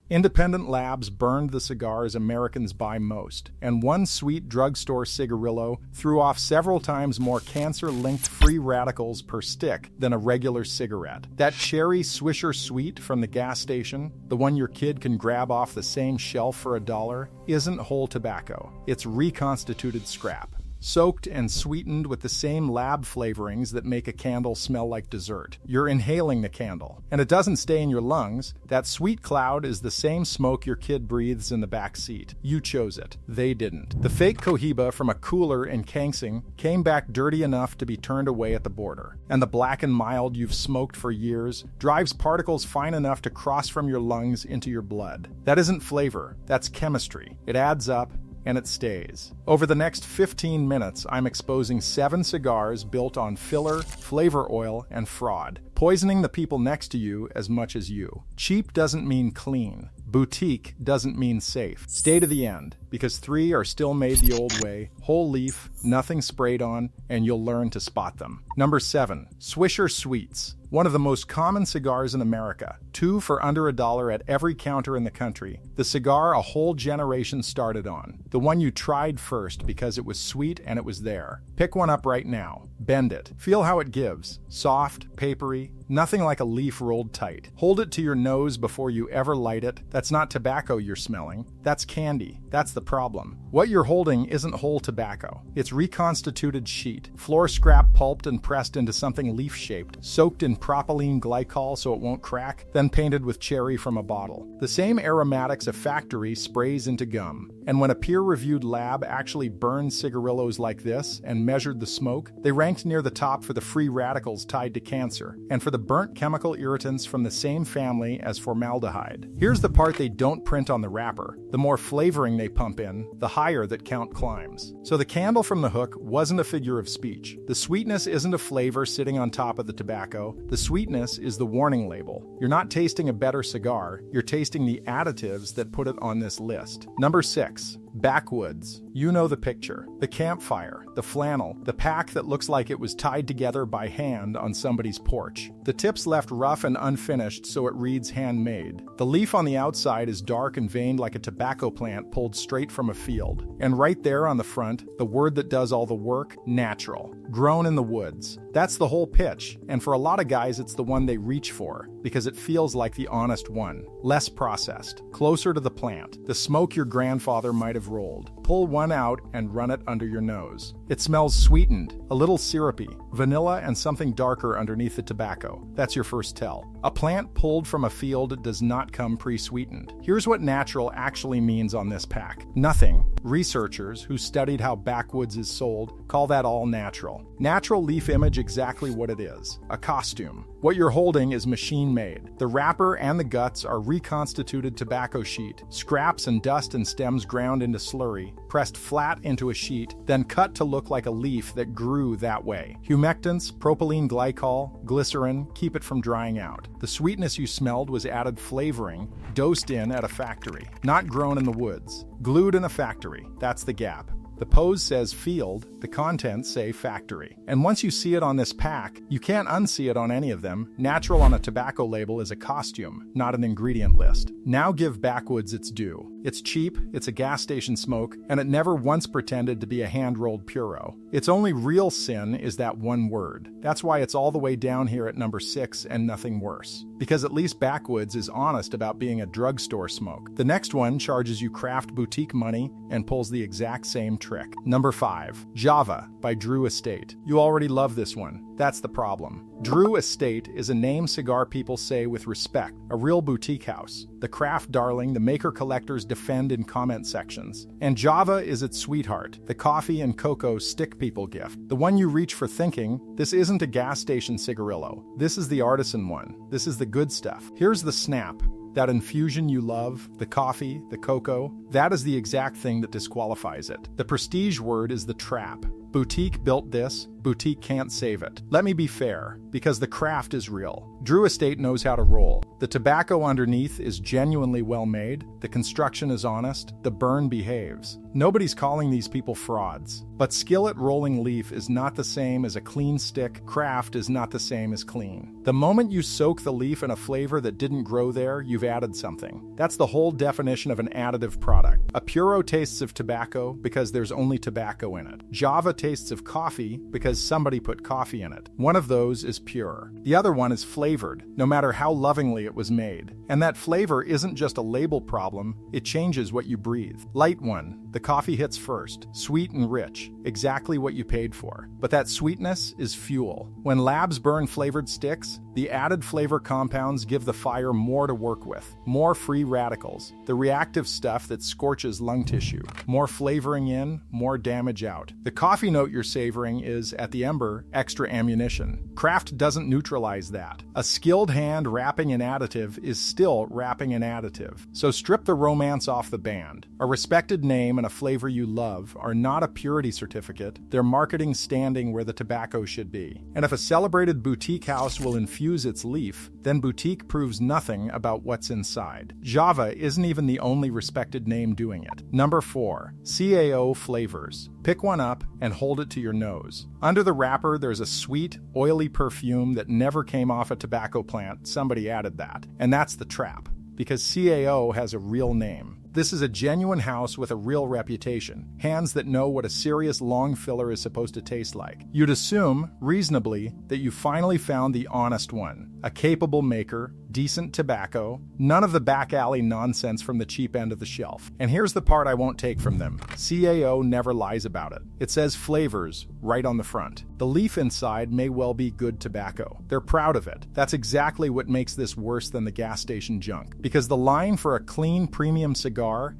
Independent labs burned the cigars Americans buy most, and one sweet drugstore cigarillo threw off several times more cancer-linked free radicals per stick than a regular cigarette. That cherry Swisher sweet from the gas station, the one your kid can grab off the same shelf for $1, isn't whole tobacco. It's reconstituted scrap, soaked and sweetened with the same lab flavorings that make a candle smell like dessert. You're inhaling the candle, and it doesn't stay in your lungs. That sweet cloud is the same smoke your kid breathes in the back seat. You chose it. They didn't. The fake Cohiba from a cooler in Kangsing came back dirty enough to be turned away at the border. And the black and mild you've smoked for years drives particles fine enough to cross from your lungs into your blood. That isn't flavor. That's chemistry. It adds up, and it stays. Over the next 15 minutes, I'm exposing 7 cigars built on filler, flavor oil, and fraud, poisoning the people next to you as much as you. Cheap doesn't mean clean. Boutique doesn't mean safe. Stay to the end, because 3 are still made the old way, whole leaf, nothing sprayed on, and you'll learn to spot them. Number 7. Swisher Sweets. One of the most common cigars in America. 2 for under $1 at every counter in the country. The cigar a whole generation started on. The one you tried first because it was sweet and it was there. Pick one up right now. Bend it. Feel how it gives. Soft, papery, nothing like a leaf rolled tight. Hold it to your nose before you ever light it. That's not tobacco you're smelling. That's candy. That's the problem. What you're holding isn't whole tobacco. It's reconstituted sheet. Floor scrap pulped and pressed into something leaf-shaped, soaked in propylene glycol so it won't crack, then painted with cherry from a bottle. The same aromatics a factory sprays into gum. And when a peer-reviewed lab actually burned cigarillos like this and measured the smoke, they ranked near the top for the free radicals tied to cancer, and for the burnt chemical irritants from the same family as formaldehyde. Here's the part they don't print on the wrapper. The more flavoring they pump in, the higher that count climbs. So the candle from the hook wasn't a figure of speech. The sweetness isn't a flavor sitting on top of the tobacco. The sweetness is the warning label. You're not tasting a better cigar, you're tasting the additives that put it on this list. Number 6. Backwoods. You know the picture. The campfire, the flannel, the pack that looks like it was tied together by hand on somebody's porch. The tips left rough and unfinished so it reads handmade. The leaf on the outside is dark and veined like a tobacco plant pulled straight from a field. And right there on the front, the word that does all the work, natural. Grown in the woods. That's the whole pitch, and for a lot of guys it's the one they reach for, because it feels like the honest one. Less processed, closer to the plant, the smoke your grandfather might have rolled. Pull one out and run it under your nose. It smells sweetened, a little syrupy, vanilla and something darker underneath the tobacco. That's your first tell. A plant pulled from a field does not come pre-sweetened. Here's what natural actually means on this pack. Nothing. Researchers who studied how Backwoods is sold call that all natural. Natural leaf image exactly what it is. A costume. What you're holding is machine-made. The wrapper and the guts are reconstituted tobacco sheet, scraps and dust and stems ground into slurry, pressed flat into a sheet, then cut to look like a leaf that grew that way. Humectants, propylene glycol, glycerin keep it from drying out. The sweetness you smelled was added flavoring, dosed in at a factory, not grown in the woods. Glued in a factory, that's the gap. The pose says field, the contents say factory. And once you see it on this pack, you can't unsee it on any of them. Natural on a tobacco label is a costume, not an ingredient list. Now give Backwoods its due. It's cheap, it's a gas station smoke, and it never once pretended to be a hand-rolled puro. Its only real sin is that one word. That's why it's all the way down here at number 6 and nothing worse. Because at least Backwoods is honest about being a drugstore smoke. The next one charges you craft boutique money and pulls the exact same trick. Number 5. Java by Drew Estate. You already love this one. That's the problem. Drew Estate is a name cigar people say with respect, a real boutique house. The craft darling the maker collectors defend in comment sections. And Java is its sweetheart, the coffee and cocoa stick people gift. The one you reach for thinking, this isn't a gas station cigarillo. This is the artisan one. This is the good stuff. Here's the snap. That infusion you love, the coffee, the cocoa, that is the exact thing that disqualifies it. The prestige word is the trap. Boutique built this, Boutique can't save it. Let me be fair, because the craft is real. Drew Estate knows how to roll. The tobacco underneath is genuinely well made, the construction is honest, the burn behaves. Nobody's calling these people frauds. But skill at rolling leaf is not the same as a clean stick, craft is not the same as clean. The moment you soak the leaf in a flavor that didn't grow there, you've added something. That's the whole definition of an additive product. A Puro tastes of tobacco because there's only tobacco in it. Java tastes of coffee because somebody put coffee in it. One of those is pure. The other one is flavored, no matter how lovingly it was made. And that flavor isn't just a label problem, it changes what you breathe. Light one, the coffee hits first, sweet and rich, exactly what you paid for. But that sweetness is fuel. When labs burn flavored sticks, the added flavor compounds give the fire more to work with, more free radicals, the reactive stuff that scorches lung tissue, more flavoring in, more damage out. The coffee note you're savoring is, at the ember, extra ammunition. Craft doesn't neutralize that. A skilled hand wrapping an additive is still wrapping an additive. So strip the romance off the band. A respected name and a flavor you love are not a purity certificate, they're marketing standing where the tobacco should be. And if a celebrated boutique house will infuse its leaf, then boutique proves nothing about what's inside. Java isn't even the only respected name doing it. Number 4. CAO flavors. Pick one up and hold it to your nose. Under the wrapper, there's a sweet, oily perfume that never came off a tobacco plant. Somebody added that. And that's the trap, because CAO has a real name. This is a genuine house with a real reputation, hands that know what a serious long filler is supposed to taste like. You'd assume, reasonably, that you finally found the honest one, a capable maker, decent tobacco, none of the back alley nonsense from the cheap end of the shelf. And here's the part I won't take from them. CAO never lies about it. It says flavors right on the front. The leaf inside may well be good tobacco. They're proud of it. That's exactly what makes this worse than the gas station junk. Because the line for a clean premium cigar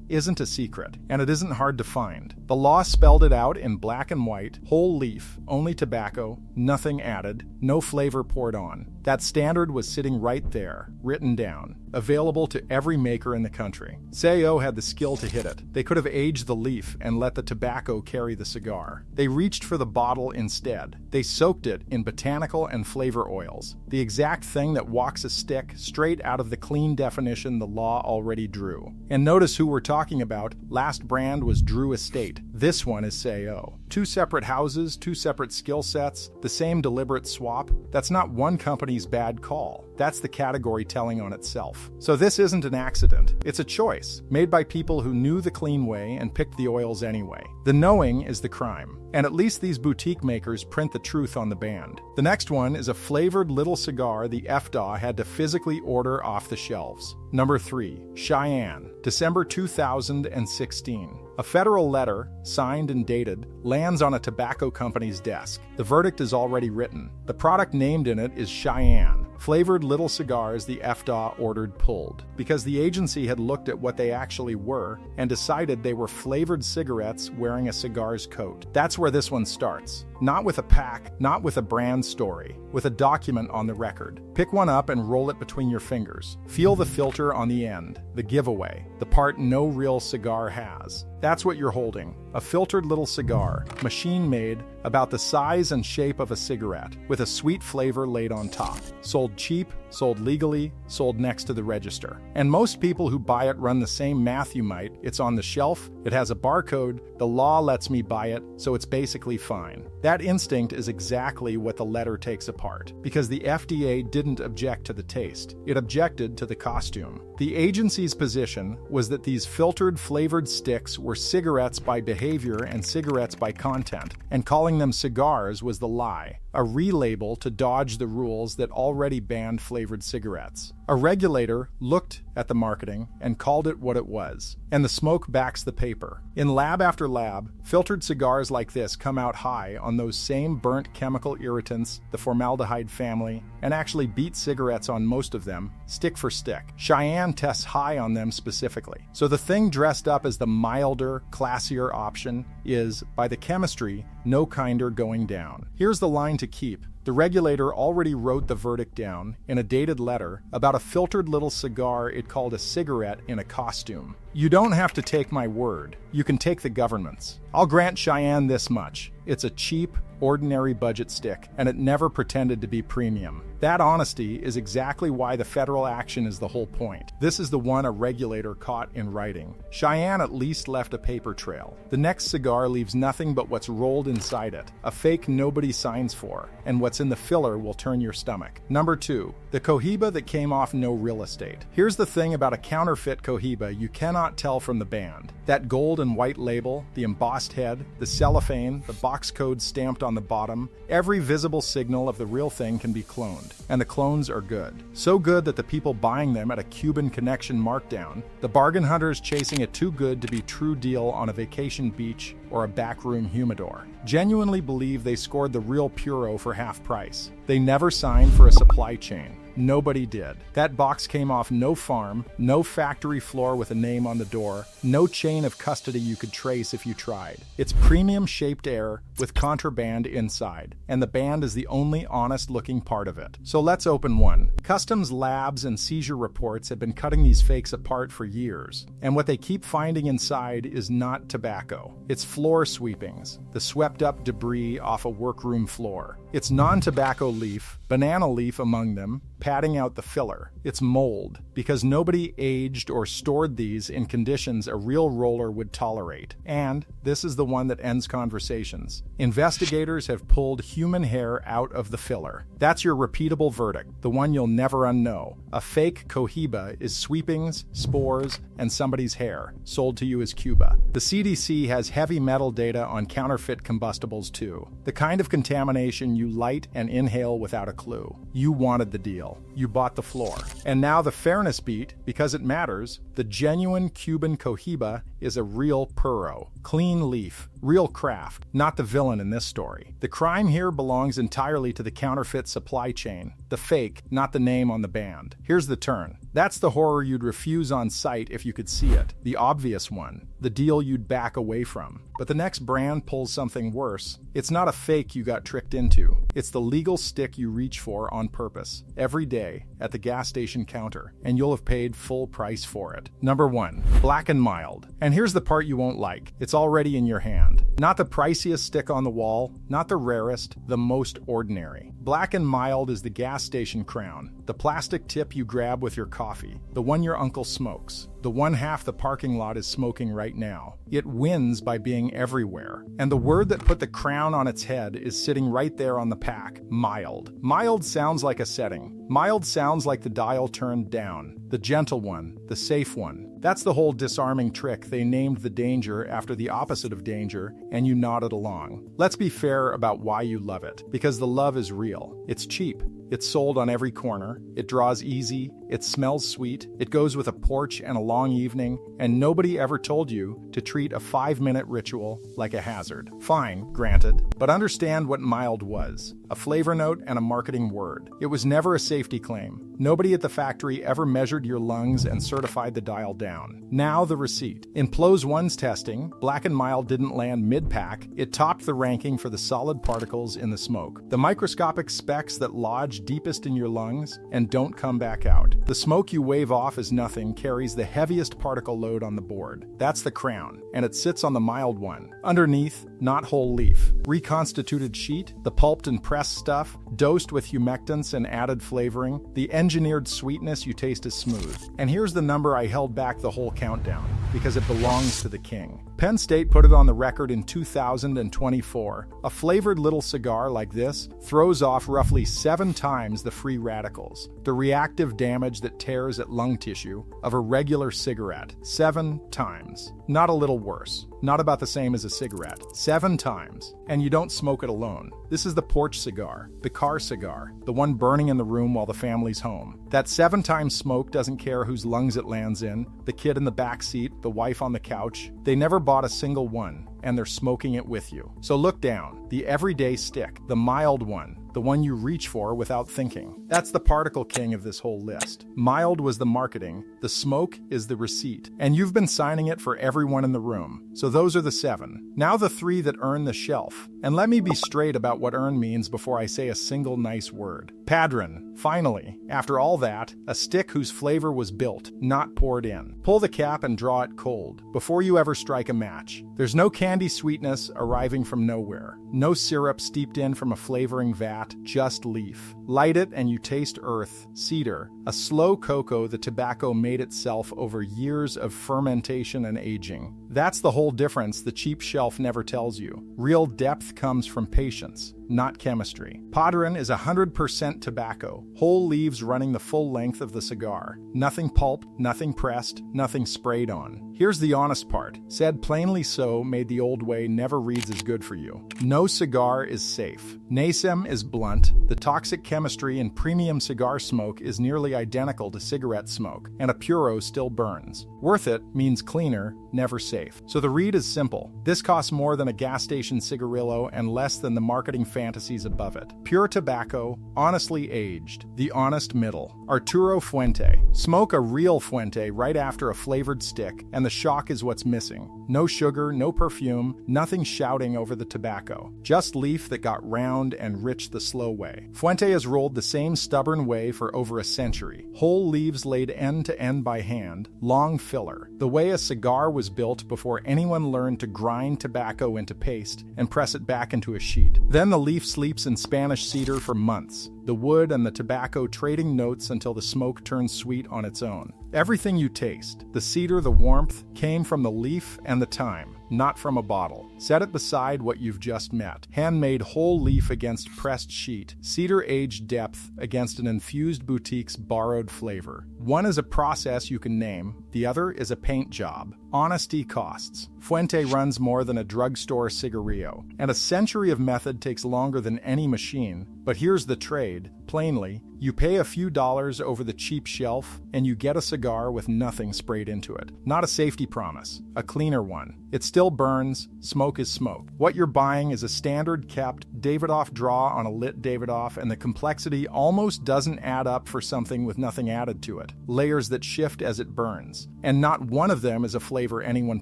isn't a secret, and it isn't hard to find. The law spelled it out in black and white, whole leaf, only tobacco, nothing added, no flavor poured on. That standard was sitting right there, written down, available to every maker in the country. CAO had the skill to hit it. They could have aged the leaf and let the tobacco carry the cigar. They reached for the bottle instead. They soaked it in botanical and flavor oils, the exact thing that walks a stick straight out of the clean definition the law already drew. And notice who we're talking about. Last brand was Drew Estate. This one is CAO. Two separate houses, two separate skill sets, the same deliberate swap. That's not one company's bad call. That's the category telling on itself. So this isn't an accident. It's a choice, made by people who knew the clean way and picked the oils anyway. The knowing is the crime. And at least these boutique makers print the truth on the band. The next one is a flavored little cigar the FDA had to physically order off the shelves. Number 3. Cheyenne, December 2016. A federal letter, signed and dated, lands on a tobacco company's desk. The verdict is already written. The product named in it is Cheyenne, flavored little cigars the FDA ordered pulled, because the agency had looked at what they actually were and decided they were flavored cigarettes wearing a cigar's coat. That's where this one starts. Not with a pack, not with a brand story, with a document on the record. Pick one up and roll it between your fingers. Feel the filter on the end, the giveaway, the part no real cigar has. That's what you're holding. A filtered little cigar, machine-made, about the size and shape of a cigarette, with a sweet flavor laid on top. Sold cheap, sold legally, sold next to the register. And most people who buy it run the same math you might. It's on the shelf, it has a barcode, the law lets me buy it, so it's basically fine. That instinct is exactly what the letter takes apart, because the FDA didn't object to the taste. It objected to the costume. The agency's position was that these filtered flavored sticks were cigarettes by behavior and cigarettes by content, and calling them cigars was the lie, a relabel to dodge the rules that already banned flavored cigarettes. A regulator looked at the marketing and called it what it was, and the smoke backs the paper. In lab after lab, filtered cigars like this come out high on those same burnt chemical irritants, the formaldehyde family, and actually beat cigarettes on most of them, stick for stick. Cheyenne tests high on them specifically. So the thing dressed up as the milder, classier option is, by the chemistry, no kinder going down. Here's the line to keep. The regulator already wrote the verdict down in a dated letter about a filtered little cigar it called a cigarette in a costume. You don't have to take my word. You can take the government's. I'll grant Cheyenne this much. It's a cheap, ordinary budget stick, and it never pretended to be premium. That honesty is exactly why the federal action is the whole point. This is the one a regulator caught in writing. Cheyenne at least left a paper trail. The next cigar leaves nothing but what's rolled inside it, a fake nobody signs for, and what's in the filler will turn your stomach. Number 2, the Cohiba that came off no real estate. Here's the thing about a counterfeit Cohiba you cannot tell from the band. That gold and white label, the embossed head, the cellophane, the box code stamped on the bottom, every visible signal of the real thing can be cloned. And the clones are good. So good that the people buying them at a Cuban connection markdown, the bargain hunters chasing a too good to be true deal on a vacation beach or a backroom humidor, genuinely believe they scored the real Puro for half price. They never signed for a supply chain. Nobody did. That box came off no farm, no factory floor with a name on the door, no chain of custody you could trace if you tried. It's premium-shaped air with contraband inside, and the band is the only honest-looking part of it. So let's open one. Customs labs and seizure reports have been cutting these fakes apart for years, and what they keep finding inside is not tobacco. It's floor sweepings, the swept-up debris off a workroom floor. It's non-tobacco leaf, banana leaf among them, padding out the filler. It's mold, because nobody aged or stored these in conditions a real roller would tolerate. And this is the one that ends conversations. Investigators have pulled human hair out of the filler. That's your repeatable verdict, the one you'll never unknow. A fake Cohiba is sweepings, spores, and somebody's hair, sold to you as Cuba. The CDC has heavy metal data on counterfeit combustibles too, the kind of contamination you light and inhale without a clue. You wanted the deal. You bought the floor. And now the fairness beat, because it matters, the genuine Cuban Cohiba is a real puro. Clean leaf, real craft, not the villain in this story. The crime here belongs entirely to the counterfeit supply chain, the fake, not the name on the band. Here's the turn. That's the horror you'd refuse on sight if you could see it, the obvious one, the deal you'd back away from. But the next brand pulls something worse. It's not a fake you got tricked into. It's the legal stick you reach for on purpose, every day, at the gas station counter, and you'll have paid full price for it. Number 1, Black and Mild. And here's the part you won't like. It's already in your hand. Not the priciest stick on the wall, not the rarest, the most ordinary. Black and Mild is the gas station crown, the plastic tip you grab with your coffee, the one your uncle smokes, the one half the parking lot is smoking right now. It wins by being everywhere. And the word that put the crown on its head is sitting right there on the pack, mild. Mild sounds like a setting. Mild sounds like the dial turned down, the gentle one, the safe one. That's the whole disarming trick. They named the danger after the opposite of danger, and you nodded along. Let's be fair about why you love it, because the love is real. It's cheap. It's sold on every corner. It draws easy. It smells sweet. It goes with a porch and a long evening, and nobody ever told you to treat a 5-minute ritual like a hazard. Fine, granted, but understand what mild was. A flavor note and a marketing word. It was never a safety claim. Nobody at the factory ever measured your lungs and certified the dial down. Now the receipt. In Plo's 1's testing, Black and Mild didn't land mid-pack. It topped the ranking for the solid particles in the smoke. The microscopic specks that lodge deepest in your lungs and don't come back out. The smoke you wave off as nothing carries the heaviest particle load on the board. That's the crown, and it sits on the mild one. Underneath, not whole leaf. Reconstituted sheet, the pulped and pressed stuff, dosed with humectants and added flavoring. The engineered sweetness you taste is smooth. And here's the number I held back the whole countdown, because it belongs to the king. Penn State put it on the record in 2024. A flavored little cigar like this throws off roughly 7 times the free radicals, the reactive damage that tears at lung tissue, of a regular cigarette. 7 times. Not a little worse. Not about the same as a cigarette. 7 times. And you don't smoke it alone. This is the porch cigar, the car cigar, the one burning in the room while the family's home. That 7 times smoke doesn't care whose lungs it lands in, the kid in the back seat, the wife on the couch. They never bought a single one, and they're smoking it with you. So look down. The everyday stick, the mild one, the one you reach for without thinking. That's the particle king of this whole list. Mild was the marketing, the smoke is the receipt, and you've been signing it for everyone in the room. So those are the 7. Now the 3 that earn the shelf. And let me be straight about what earn means before I say a single nice word. Padron, finally, after all that, a stick whose flavor was built, not poured in. Pull the cap and draw it cold, before you ever strike a match. There's no candy sweetness arriving from nowhere. No syrup steeped in from a flavoring vat, just leaf. Light it and you taste earth, cedar, a slow cocoa the tobacco made itself over years of fermentation and aging. That's the whole difference the cheap shelf never tells you. Real depth comes from patience, not chemistry. Padron is 100% tobacco, whole leaves running the full length of the cigar. Nothing pulped, nothing pressed, nothing sprayed on. Here's the honest part. Said plainly so made the old way never reads as good for you. No cigar is safe. Nasem is blunt. The toxic chemistry in premium cigar smoke is nearly identical to cigarette smoke, and a puro still burns. Worth it means cleaner, never safe. So the read is simple. This costs more than a gas station cigarillo and less than the marketing fantasies above it. Pure tobacco, honestly aged. The honest middle. Arturo Fuente. Smoke a real Fuente right after a flavored stick, and the shock is what's missing. No sugar, no perfume, nothing shouting over the tobacco. Just leaf that got round and rich the slow way. Fuente has rolled the same stubborn way for over a century. Whole leaves laid end to end by hand, long filler. The way a cigar was built before anyone learned to grind tobacco into paste and press it back into a sheet. Then the leaf sleeps in Spanish cedar for months, the wood and the tobacco trading notes until the smoke turns sweet on its own. Everything you taste, the cedar, the warmth, came from the leaf and the time, not from a bottle. Set it beside what you've just met. Handmade whole leaf against pressed sheet, cedar-aged depth against an infused boutique's borrowed flavor. One is a process you can name, the other is a paint job. Honesty costs. Fuente runs more than a drugstore cigarillo, and a century of method takes longer than any machine. But here's the trade. Plainly, you pay a few dollars over the cheap shelf, and you get a cigar with nothing sprayed into it. Not a safety promise, a cleaner one. It still burns, smoke is smoke. What you're buying is a standard-kept Davidoff draw on a lit Davidoff, and the complexity almost doesn't add up for something with nothing added to it. Layers that shift as it burns. And not one of them is a flavor anyone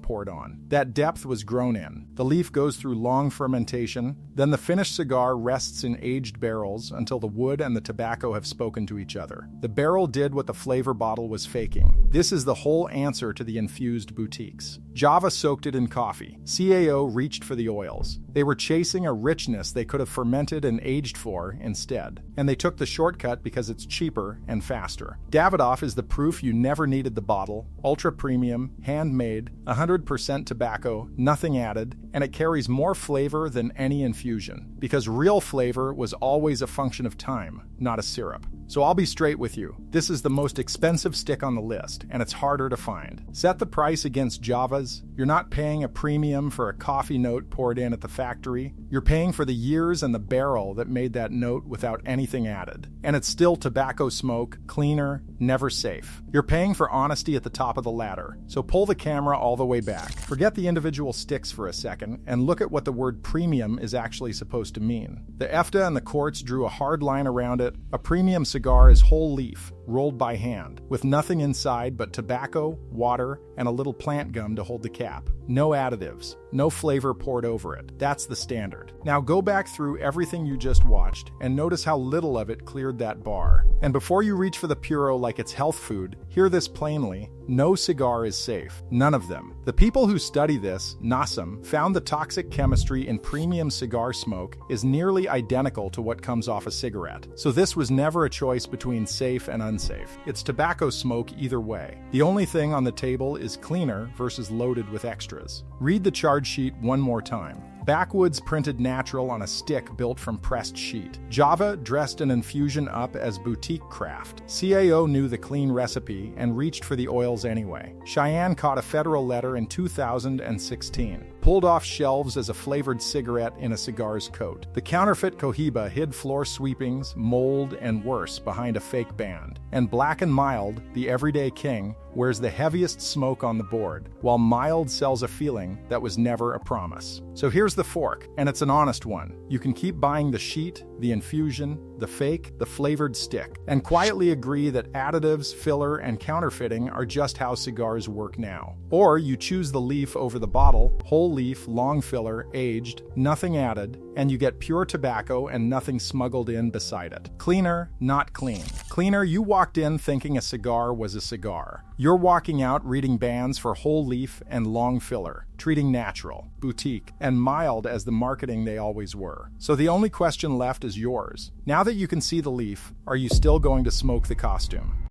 poured on. That depth was grown in. The leaf goes through long fermentation, then the finished cigar rests in aged barrels until the wood and the tobacco have spoken to each other. The barrel did what the flavor bottle was faking. This is the whole answer to the infused boutiques. Java soaked it in coffee. CAO reached for the oils. They were chasing a richness they could have fermented and aged for instead. And they took the shortcut because it's cheaper and faster. Davidoff is the proof you never needed the bottle. Ultra premium, handmade, 100% tobacco, nothing added, and it carries more flavor than any infusion. Because real flavor was always a function of time, not a syrup. So I'll be straight with you. This is the most expensive stick on the list, and it's harder to find. Set the price against Java's. You're not paying a premium for a coffee note poured in at the factory. You're paying for the years and the barrel that made that note without anything added. And it's still tobacco smoke, cleaner, never safe. You're paying for honesty at the top of the ladder. So pull the camera all the way back. Forget the individual sticks for a second and look at what the word premium is actually supposed to mean. The EFTA and the courts drew a hard line around it. A premium cigar is whole leaf, rolled by hand, with nothing inside but tobacco, water, and a little plant gum to hold the cap. No additives, no flavor poured over it. That's the standard. Now go back through everything you just watched and notice how little of it cleared that bar. And before you reach for the puro like it's health food, hear this plainly. No cigar is safe. None of them. The people who study this, NASM, found the toxic chemistry in premium cigar smoke is nearly identical to what comes off a cigarette. So this was never a choice between safe and unsafe. It's tobacco smoke either way. The only thing on the table is cleaner versus loaded with extras. Read the charge sheet one more time. Backwoods printed natural on a stick built from pressed sheet. Java dressed an infusion up as boutique craft. CAO knew the clean recipe and reached for the oils anyway. Cheyenne caught a federal letter in 2016. Pulled off shelves as a flavored cigarette in a cigar's coat. The counterfeit Cohiba hid floor sweepings, mold, and worse behind a fake band. And Black and Mild, the everyday king, wears the heaviest smoke on the board, while mild sells a feeling that was never a promise. So here's the fork, and it's an honest one. You can keep buying the sheet, the infusion, the fake, the flavored stick, and quietly agree that additives, filler, and counterfeiting are just how cigars work now. Or you choose the leaf over the bottle, whole leaf, long filler, aged, nothing added, and you get pure tobacco and nothing smuggled in beside it. Cleaner, not clean. Cleaner, you walked in thinking a cigar was a cigar. You're walking out reading bans for whole leaf and long filler, treating natural, boutique, and mild as the marketing they always were. So the only question left is yours. Now that you can see the leaf, are you still going to smoke the costume?